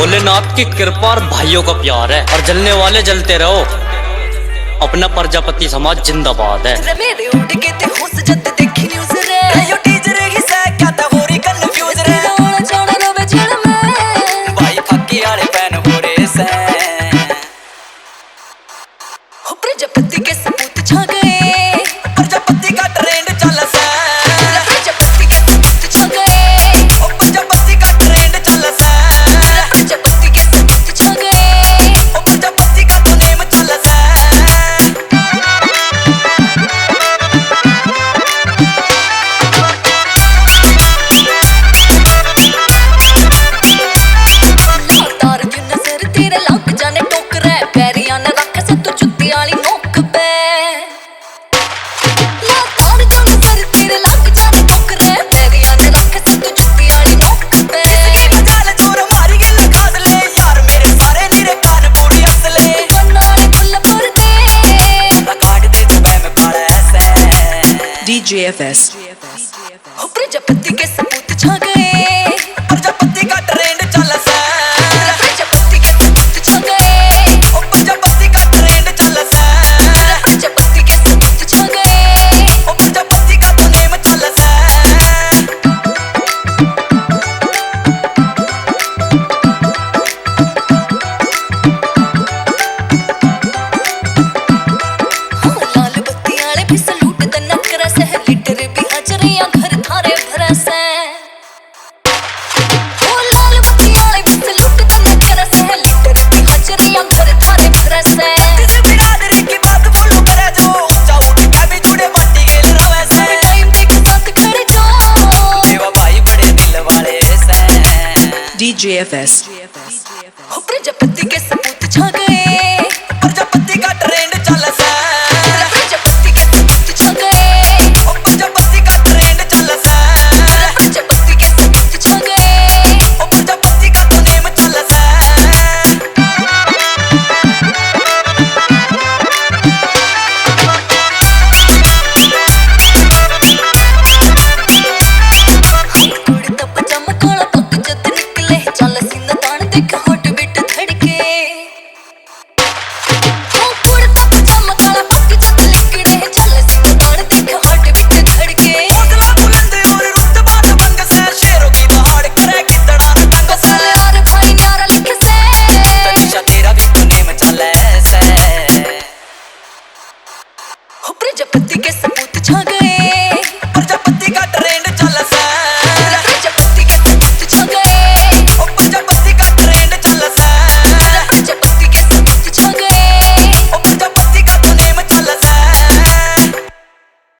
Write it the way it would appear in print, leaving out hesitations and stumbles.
भोलेनाथ की कृपा और भाइयों का प्यार है, और जलने वाले जलते रहो। अपना प्रजापति समाज जिंदाबाद है। प्रजापति के सपूत छा गए, प्रजापति का ट्रेंड चला सा। प्रजापति के सपूत छा गए, प्रजापति का ट्रेंड चला सा। प्रजापति के सपूत छा गए, प्रजापति का तो नेम चला सा। लातार दी नजर तेरे लग जाने टोकरे, पैरियां न रख से तू जुत्ती वाली नोक पे। लातार दी नजर तेरे लग जाने टोकरे, पैरियां न रख से तू जुत्ती वाली नोक पे। इसकी मजाल जोर मारी गल खाद ले यार, मेरे सारे नीरे कान पूरी असले। बनाने फुल पर दे काट दे तू मैं काला ऐसे। DJFS प्रजापति के सपूत छा गए, प्रजापति का ट्रेंड चला सा। प्रजापति के सपूत छा गए, प्रजापति का ट्रेंड चला सा। प्रजापति के सपूत छा गए, प्रजापति का तो नेम चला सा। लाल बत्ती वाले भी सलूट द नकरा से, लीटर भी हजरियां घर थारे भरा से। लाल बत्ती वाले भी सलूट द नकरा से, लीटर भी हजरियां घर थारे भरा से। किसी बिरादरी की बात बोलो करे जो, ऊंचा उठ के भी जुड़े बाटी गेल रवे से। टाइम के साथ खड़े जो, देवा भाई बड़े दिल वाले से। DJFS प्रजापति के सपूत